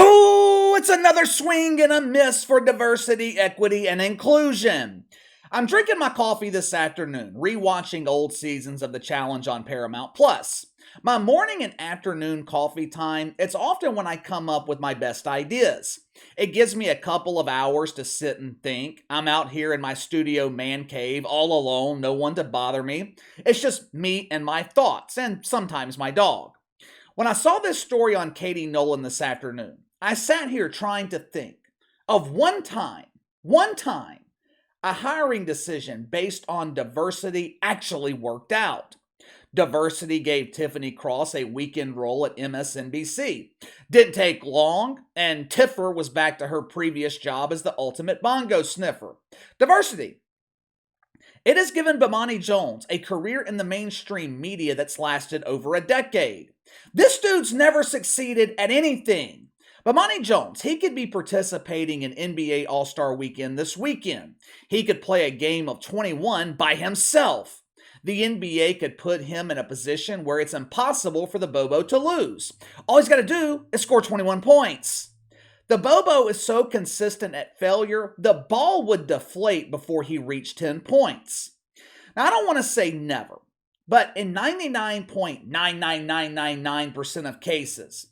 Oh, it's another swing and a miss for diversity, equity, and inclusion. I'm drinking my coffee this afternoon, rewatching old seasons of The Challenge on Paramount Plus. My morning and afternoon coffee time, it's often when I come up with my best ideas. It gives me a couple of hours to sit and think. I'm out here in my studio man cave, all alone, no one to bother me. It's just me and my thoughts, and sometimes my dog. When I saw this story on Katie Nolan this afternoon, I sat here trying to think of one time, a hiring decision based on diversity actually worked out. Diversity gave Tiffany Cross a weekend role at MSNBC. Didn't take long, and Tiffer was back to her previous job as the ultimate bongo sniffer. Diversity. It has given Bomani Jones a career in the mainstream media that's lasted over a decade. This dude's never succeeded at anything. Bomani Jones, he could be participating in NBA All-Star Weekend this weekend. He could play a game of 21 by himself. The NBA could put him in a position where it's impossible for the Bobo to lose. All he's got to do is score 21 points. The Bobo is so consistent at failure, the ball would deflate before he reached 10 points. Now, I don't want to say never, but in 99.99999% of cases,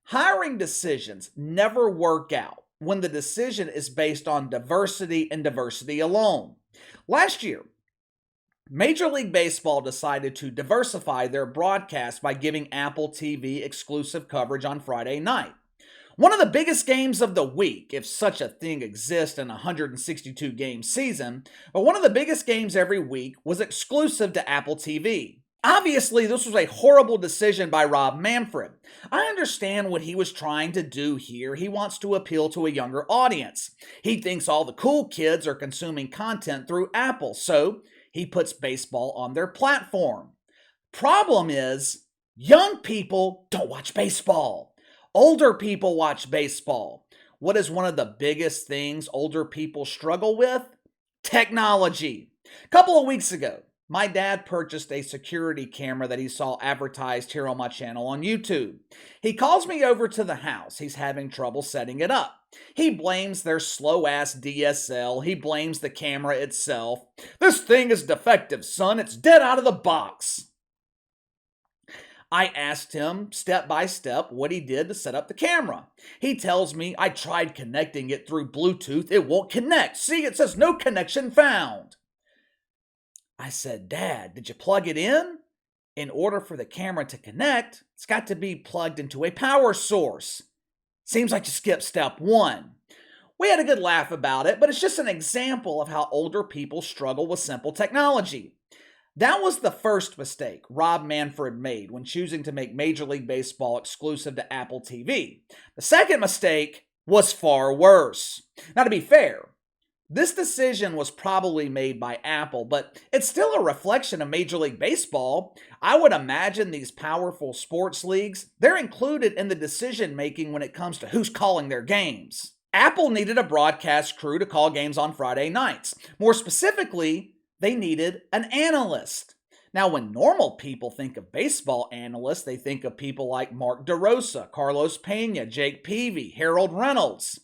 hiring decisions never work out when the decision is based on diversity and diversity alone. Last year, Major League Baseball decided to diversify their broadcast by giving Apple TV exclusive coverage on Friday night. One of the biggest games of the week, if such a thing exists in a 162-game season, but one of the biggest games every week was exclusive to Apple TV. Obviously, this was a horrible decision by Rob Manfred. I understand what he was trying to do here. He wants to appeal to a younger audience. He thinks all the cool kids are consuming content through Apple, so he puts baseball on their platform. Problem is, young people don't watch baseball. Older people watch baseball. What is one of the biggest things older people struggle with? Technology. A couple of weeks ago, my dad purchased a security camera that he saw advertised here on my channel on YouTube. He calls me over to the house. He's having trouble setting it up. He blames their slow-ass DSL. He blames the camera itself. This thing is defective, son. It's dead out of the box. I asked him step by step what he did to set up the camera. He tells me I tried connecting it through Bluetooth. It won't connect. See, it says no connection found. I said, Dad, did you plug it in? In order for the camera to connect, it's got to be plugged into a power source. Seems like you skipped step one. We had a good laugh about it, but it's just an example of how older people struggle with simple technology. That was the first mistake Rob Manfred made when choosing to make Major League Baseball exclusive to Apple TV. The second mistake was far worse. Now, to be fair, this decision was probably made by Apple, but it's still a reflection of Major League Baseball. I would imagine these powerful sports leagues, they're included in the decision making when it comes to who's calling their games. Apple needed a broadcast crew to call games on Friday nights. More specifically, they needed an analyst. Now, when normal people think of baseball analysts, they think of people like Mark DeRosa, Carlos Pena, Jake Peavy, Harold Reynolds.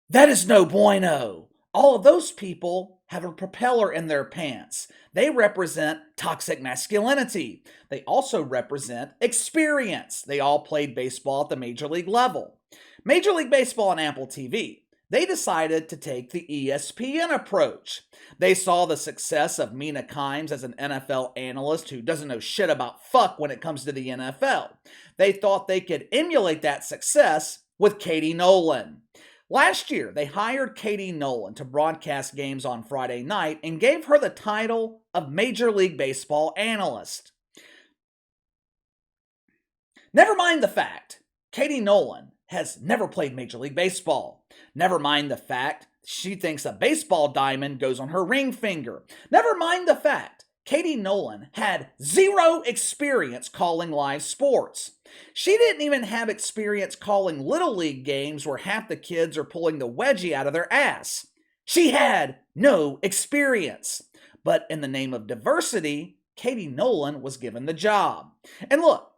That is no bueno. All of those people have a propeller in their pants. They represent toxic masculinity. They also represent experience. They all played baseball at the major league level. Major League Baseball on Apple TV, they decided to take the ESPN approach. They saw the success of Mina Kimes as an NFL analyst who doesn't know shit about fuck when it comes to the NFL. They thought they could emulate that success with Katie Nolan. Last year, they hired Katie Nolan to broadcast games on Friday night and gave her the title of Major League Baseball analyst. Never mind the fact, Katie Nolan has never played Major League Baseball. Never mind the fact she thinks a baseball diamond goes on her ring finger. Never mind the fact Katie Nolan had zero experience calling live sports. She didn't even have experience calling Little League games where half the kids are pulling the wedgie out of their ass. She had no experience. But in the name of diversity, Katie Nolan was given the job. And look,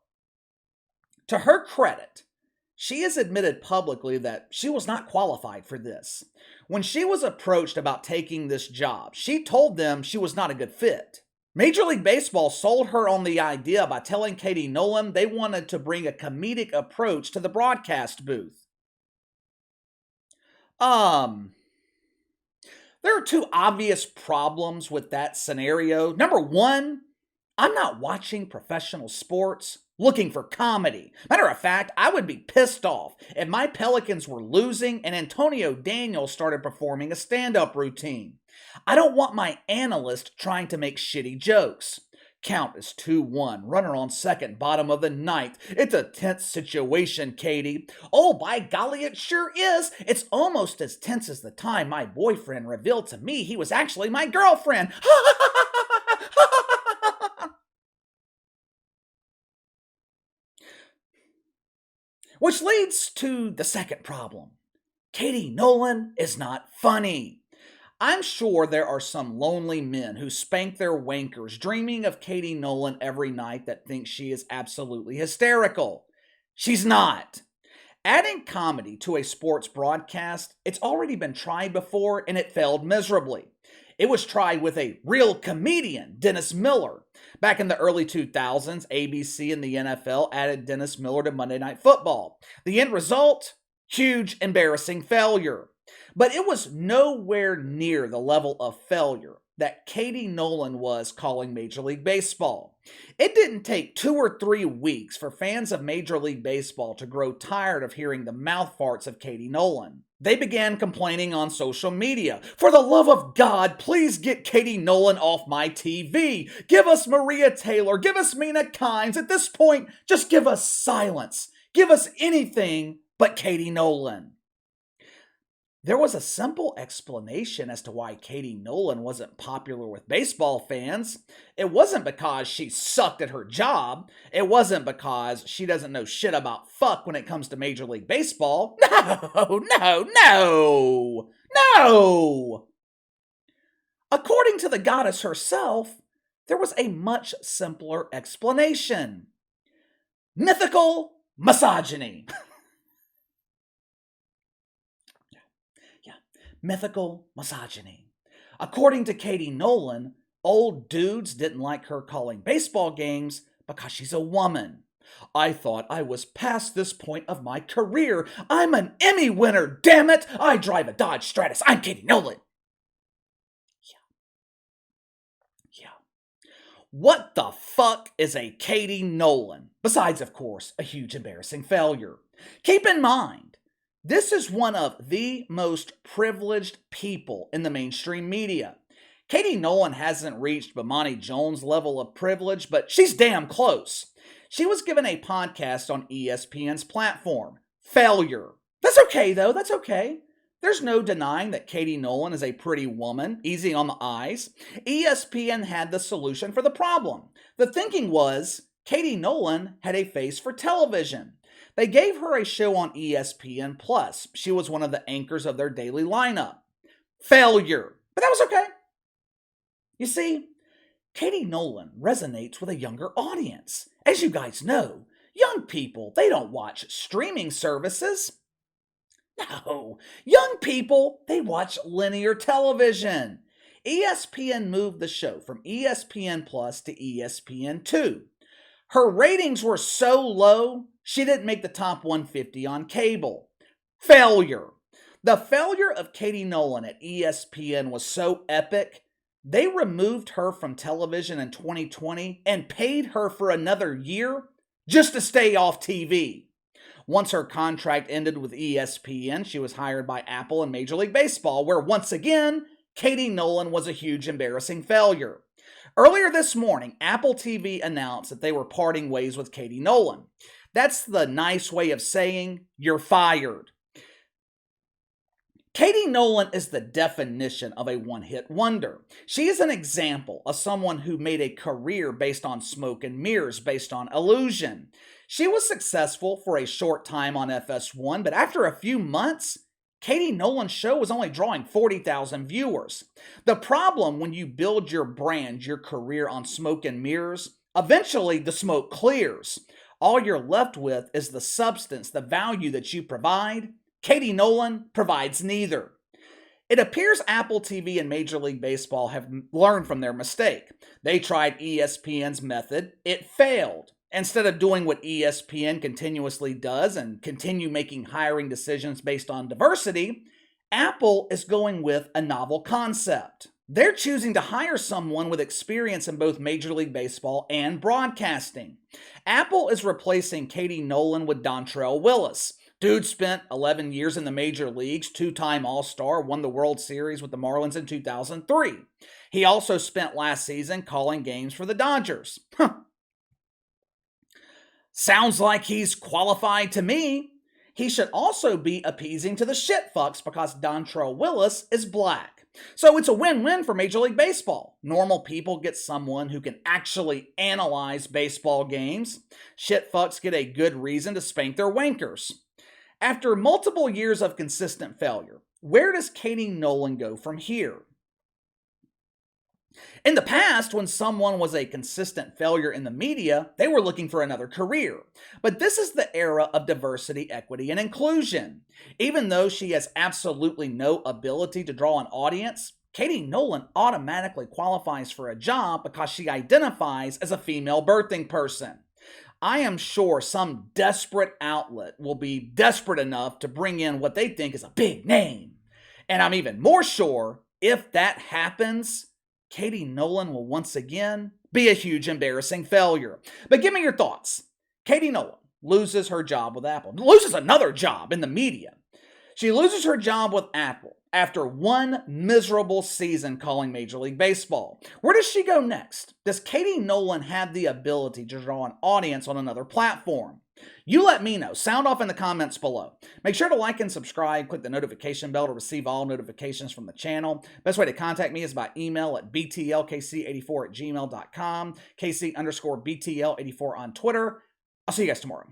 To her credit, she has admitted publicly that she was not qualified for this. When she was approached about taking this job, she told them she was not a good fit. Major League Baseball sold her on the idea by telling Katie Nolan they wanted to bring a comedic approach to the broadcast booth. There are two obvious problems with that scenario. Number one, I'm not watching professional sports looking for comedy. Matter of fact, I would be pissed off if my Pelicans were losing and Antonio Daniels started performing a stand-up routine. I don't want my analyst trying to make shitty jokes. Count is 2-1. Runner on second, bottom of the ninth. It's a tense situation, Katie. Oh, by golly, it sure is. It's almost as tense as the time my boyfriend revealed to me he was actually my girlfriend. Which leads to the second problem. Katie Nolan is not funny. I'm sure there are some lonely men who spank their wankers dreaming of Katie Nolan every night that think she is absolutely hysterical. She's not. Adding comedy to a sports broadcast, it's already been tried before and it failed miserably. It was tried with a real comedian, Dennis Miller. Back in the early 2000s, ABC and the NFL added Dennis Miller to Monday Night Football. The end result? Huge, embarrassing failure. But it was nowhere near the level of failure that Katie Nolan was calling Major League Baseball. It didn't take 2 or 3 weeks for fans of Major League Baseball to grow tired of hearing the mouth farts of Katie Nolan. They began complaining on social media. For the love of God, please get Katie Nolan off my TV. Give us Maria Taylor. Give us Mina Kimes. At this point, just give us silence. Give us anything but Katie Nolan. There was a simple explanation as to why Katie Nolan wasn't popular with baseball fans. It wasn't because she sucked at her job. It wasn't because she doesn't know shit about fuck when it comes to Major League Baseball. No! According to the goddess herself, there was a much simpler explanation. Mythical misogyny. Mythical misogyny. According to Katie Nolan, old dudes didn't like her calling baseball games because she's a woman. I thought I was past this point of my career. I'm an Emmy winner, damn it! I drive a Dodge Stratus. I'm Katie Nolan. Yeah. What the fuck is a Katie Nolan? Besides, of course, a huge embarrassing failure. Keep in mind, this is one of the most privileged people in the mainstream media. Katie Nolan hasn't reached Bomani Jones' level of privilege, but she's damn close. She was given a podcast on ESPN's platform. Failure. That's okay, though. That's okay. There's no denying that Katie Nolan is a pretty woman, easy on the eyes. ESPN had the solution for the problem. The thinking was, Katie Nolan had a face for television. They gave her a show on ESPN Plus. She was one of the anchors of their daily lineup. Failure. But that was okay. You see, Katie Nolan resonates with a younger audience. As you guys know, young people, they don't watch streaming services. No, young people, they watch linear television. ESPN moved the show from ESPN Plus to ESPN2. Her ratings were so low, she didn't make the top 150 on cable. Failure. The failure of Katie Nolan at ESPN was so epic, they removed her from television in 2020 and paid her for another year just to stay off TV. Once her contract ended with ESPN, she was hired by Apple and Major League Baseball, where once again, Katie Nolan was a huge embarrassing failure. Earlier this morning, Apple TV announced that they were parting ways with Katie Nolan. That's the nice way of saying you're fired. Katie Nolan is the definition of a one-hit wonder. She is an example of someone who made a career based on smoke and mirrors, based on illusion. She was successful for a short time on FS1, but after a few months, Katie Nolan's show was only drawing 40,000 viewers. The problem when you build your brand, your career on smoke and mirrors, eventually the smoke clears. All you're left with is the substance, the value that you provide. Katie Nolan provides neither. It appears Apple TV and Major League Baseball have learned from their mistake. They tried ESPN's method. It failed. Instead of doing what ESPN continuously does and continue making hiring decisions based on diversity, Apple is going with a novel concept. They're choosing to hire someone with experience in both Major League Baseball and broadcasting. Apple is replacing Katie Nolan with Dontrelle Willis. Dude spent 11 years in the major leagues, two-time All-Star, won the World Series with the Marlins in 2003. He also spent last season calling games for the Dodgers. Sounds like he's qualified to me. He should also be appeasing to the shitfucks because Dontrelle Willis is black. So it's a win-win for Major League Baseball. Normal people get someone who can actually analyze baseball games. Shitfucks get a good reason to spank their wankers. After multiple years of consistent failure, where does Katie Nolan go from here? In the past, when someone was a consistent failure in the media, they were looking for another career. But this is the era of diversity, equity, and inclusion. Even though she has absolutely no ability to draw an audience, Katie Nolan automatically qualifies for a job because she identifies as a female birthing person. I am sure some desperate outlet will be desperate enough to bring in what they think is a big name. And I'm even more sure if that happens, Katie Nolan will once again be a huge embarrassing failure. But give me your thoughts. Katie Nolan loses her job with Apple, loses another job in the media. She loses her job with Apple after one miserable season calling Major League Baseball. Where does she go next? Does Katie Nolan have the ability to draw an audience on another platform? You let me know. Sound off in the comments below. Make sure to like and subscribe. Click the notification bell to receive all notifications from the channel. Best way to contact me is by email at btlkc84@gmail.com, KC_BTL84 on Twitter. I'll see you guys tomorrow.